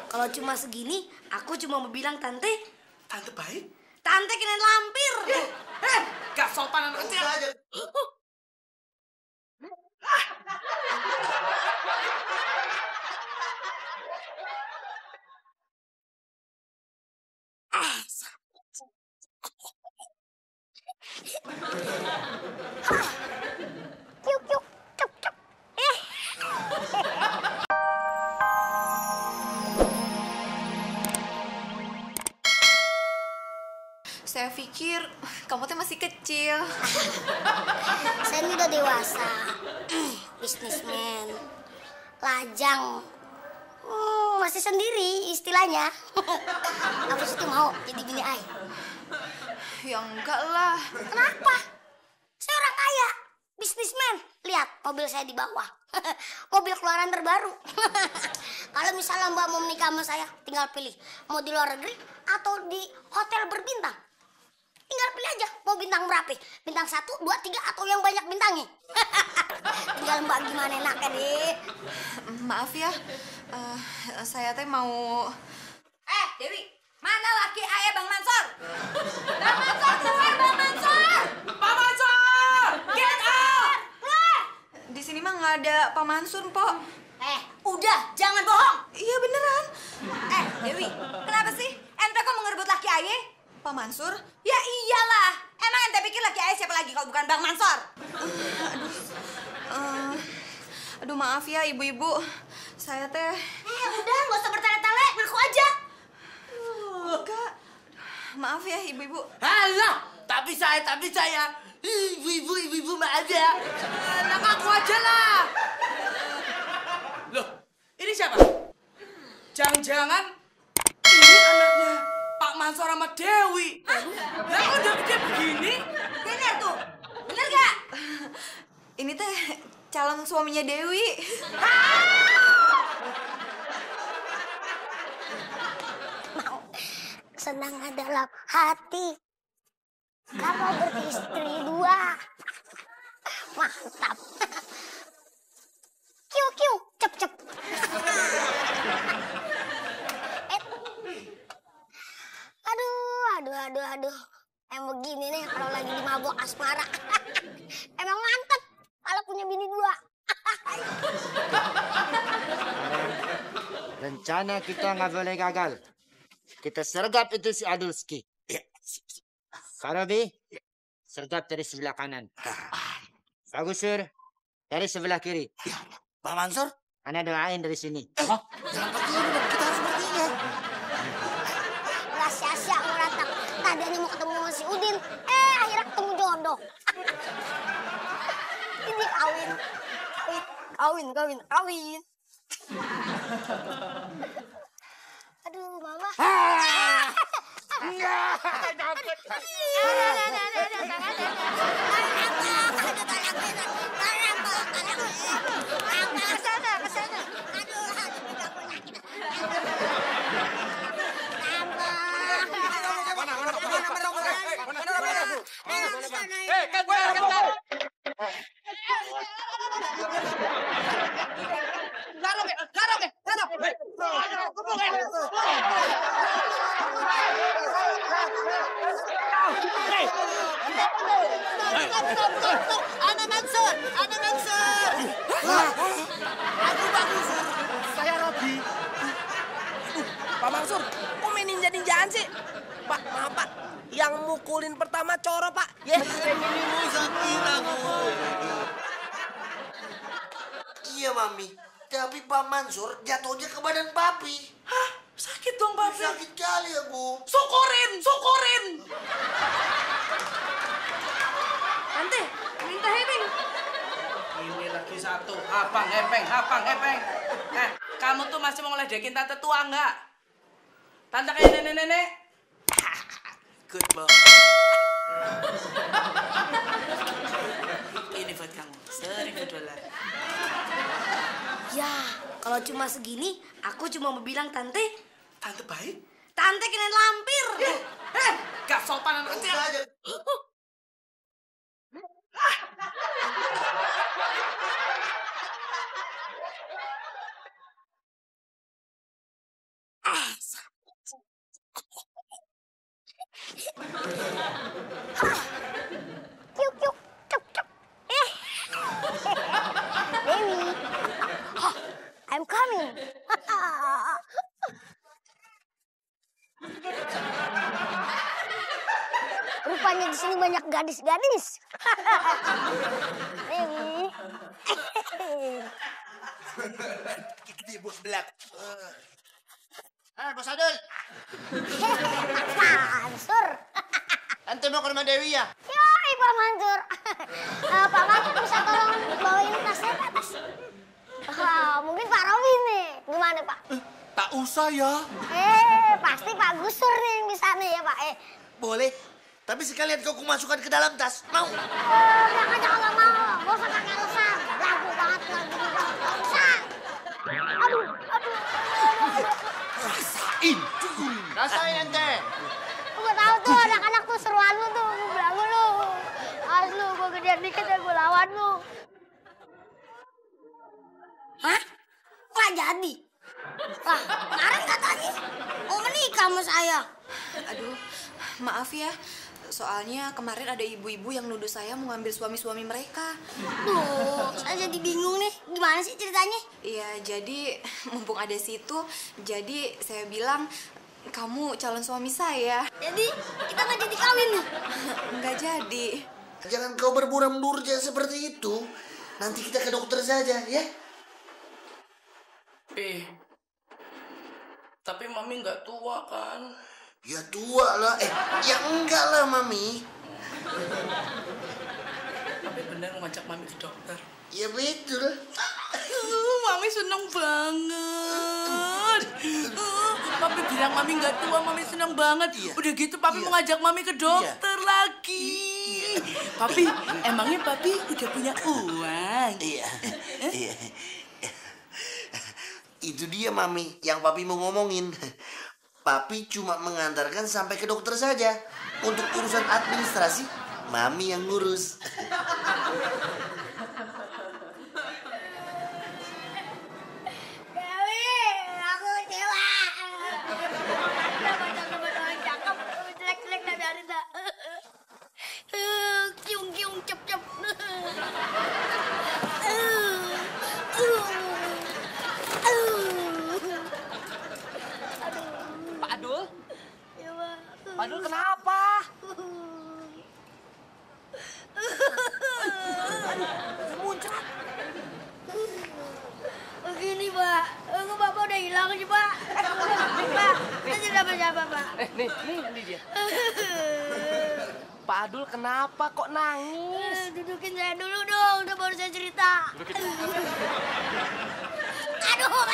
Kalau cuma segini, aku cuma mau bilang tante. Tante baik? Tante kena lampir. Gak sopan anak kecil. Kiuk, kiuk, cuk, cuk. Saya pikir kamu tuh masih kecil. Saya ini udah dewasa. Bisnismen. Lajang. Masih sendiri istilahnya. Apa sih tuh mau jadi bini ai? Ya enggak lah. Kenapa? Saya orang kaya. Bisnismen. Lihat mobil saya di bawah. Mobil keluaran terbaru. Kalau misalnya Mbak mau menikah sama saya, tinggal pilih. Mau di luar negeri atau di hotel berbintang. Tinggal pilih aja mau bintang berapa. Bintang 1, 2, 3 atau yang banyak bintangnya. Tinggal Mbak gimana enaknya deh. Maaf ya, saya teh mau... Dewi, mana laki ayah Bang Mansur? Bang Mansur, keluar Bang Mansur! Pak Mansur! Get out! Keluar! Di sini mah nggak ada Pak Mansur, Pok. Udah, jangan bohong! Iya beneran. Dewi, kenapa sih? Ente kok mengerebut laki ayah? Pak Mansur? Ya iyalah, emang ente pikir laki ayah siapa lagi kalau bukan Bang Mansur? Aduh maaf ya ibu-ibu, saya teh... Udah, nggak usah bertele-tele, ngaku aja. Enggak, maaf ya ibu-ibu. Alah, tapi saya. Ibu-ibu mah ada. Nah, ngaku aja lah. Loh, ini siapa? Jangan-jangan ini anaknya Pak Mansur sama Dewi. Lah kok udah gede begini? Bener tuh, bener gak? Ini teh calon suaminya Dewi. Senang dalam hati kalau beristri 2. Mantap. Kiu kiu, cep cep. Aduh. Emang begini nih kalau lagi di mabok asmara. Emang mantep kalau punya bini 2. Rencana kita nggak boleh gagal. Kita sergap itu si Adulski. Farabi, sergap dari sebelah kanan. Bagus, Sur. Dari sebelah kiri. Pak Mansur? Anda doain dari sini. Jangan pakai ini dong, kita harus bertiga. Lah sia-sia ngeratang. Tadinya mau ketemu sama si Udin. Akhirnya ketemu jodoh. Ini kawin. Aduh, Mama. Kesana. Ana Mansur. Aku bagus. Saya Robi. Pak Mansur, kok main ninja-ninjaan sih? Pak, maaf Pak, yang mukulin pertama Coro Pak. Iya, Mami. Tapi Pak Mansur jatuhnya ke badan Papi. Hah? Sakit dong, Papi. Sakit kali ya, Bu. Syukurin. Tante, minta hepeng. Ini lagi satu. Abang hepeng. Kamu tuh masih mau ngeledekin tante tua nggak? Tante kayak nenek-nenek. Good boy. Ini buat kamu. $1.000. Ya, kalau cuma segini, aku cuma mau bilang tante. Tante baik? Tante kena lampir. Gak sopan anak kecil. Aja. Mami. Rupanya di sini banyak gadis-gadis. Dewi. Kita bos belak. Bos Adul. Mansur. Ente mau ke rumah Dewi ya? Yoi, Pak Mansur. Pak Mansur bisa tolong bawain tasnya ke atas? Mungkin Pak Robi nih. Gimana, Pak? Tak usah ya. Pasti Pak Gusur nih yang bisa nih ya, Pak. Boleh. Tapi sekalian kau masukkan ke dalam tas. Mau? Jangan nggak mau. Gak usah pakai alasan. Lagu banget lagi. Gak usah. Aduh. Rasain. Rasain ente. Gue tahu tuh anak-anak tuh seruan lu tuh. Gue bilang lu. Awas lu, gue gedean dikit ya gue lawan lu. Hah? Nggak jadi? Wah, kemarin katanya mau menikah sama saya. Aduh, maaf ya. Soalnya kemarin ada ibu-ibu yang nuduh saya mau ngambil suami-suami mereka. Duh, saya jadi bingung nih. Gimana sih ceritanya? Iya, jadi mumpung ada situ, jadi saya bilang kamu calon suami saya. Jadi kita nggak jadi kawin nih. Nggak jadi. Jangan kau berburam-durja seperti itu. Nanti kita ke dokter saja, ya? Tapi Mami nggak tua kan? Ya tua lah. Ya enggak lah, Mami. Tapi bener ngajak Mami ke dokter. Ya betul. Mami seneng banget. Papi bilang Mami nggak tua, Mami seneng banget. Iya. Udah gitu Papi mau ngajak Mami ke dokter lagi. Papi, emangnya Papi udah punya uang? Iya. Iya. Itu dia, Mami, yang Papi mau ngomongin. Papi cuma mengantarkan sampai ke dokter saja. Untuk urusan administrasi, Mami yang ngurus. Dewi, aku kecewa. Cakep, jelek-jelek dah biarin dah. Kiung-kiung cep-cep. Pak Adul? Ya, Pak. Pak Adul kenapa? Muncrat. Begini, Pak. Bapak udah hilang sih, Pak. Pak, nanti siapa-siapa, Pak. Nih dia. Pak Adul kenapa kok nangis? Dudukin saya dulu dong, udah baru saya cerita. Aduh.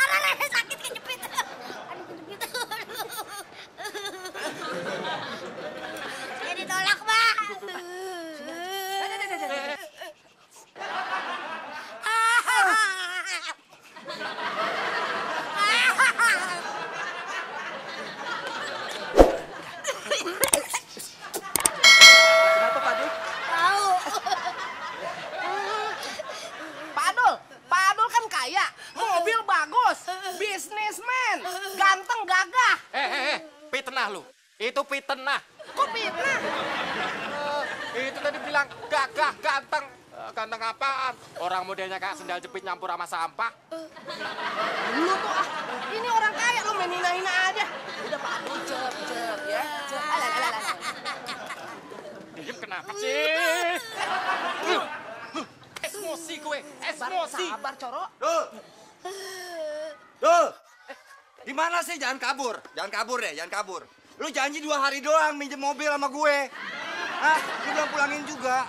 Ada, sakit kejepit. Aduh, kejepit. Saya ditolak, Pak. Kenapa Pak Adul? Tahu. Pak Adul kan kaya, mobil bagus, bisnismen, ganteng gagah. Fitnah lu. Itu fitnah. Kok fitnah? Itu tadi bilang gagah, ganteng. Ganteng apaan? Orang modelnya kayak sendal jepit nyampur sama sampah. Lu tuh ini orang kaya lu main hina-hina aja. Udah Pak Adul cep ya. Alah. Diem kenapa sih? Emosi gue, emosi. Sabar, Coro. Duh, gimana sih? Jangan kabur deh, jangan kabur. Lu janji 2 hari doang minjem mobil sama gue. Hah? Lu belum pulangin juga.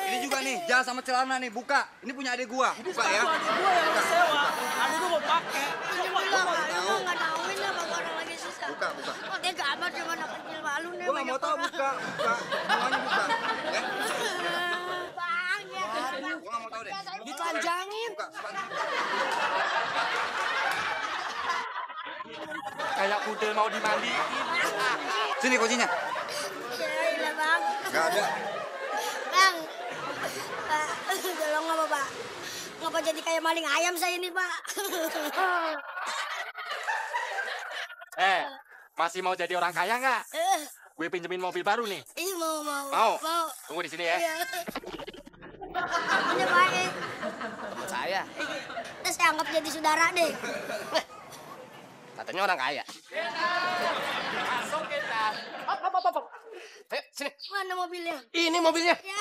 Ini juga nih, jas sama celana nih, buka. Ini punya adik gua, buka ya. Adik gue yang sewa. Adik gue mau pakai. Nggak tahuin lah, Bang, orang lagi susah. Buka. Oh, tega amat cuma anak kecil malu nih. Gua nggak mau tahu, buka. Semuanya buka. Ya? Bang, ya. Gua nggak mau tahu deh. Ditelanjangin. Buka. Kayak kuda mau dimandiin. Sini kuncinya. Ya, Bang. Nggak ada. Bang. Pak, tolong apa, Pak? Ngapa jadi kayak maling ayam saya ini, Pak? Masih mau jadi orang kaya nggak? Gue pinjemin mobil baru nih. Mau. Mau? Tunggu di sini ya. Iya. Temennya baik. Teman saya. Terus saya anggap jadi saudara deh. Katanya orang kaya. Masuk kita. Hop. Ayo, sini. Mana mobilnya? Ini mobilnya. Ya.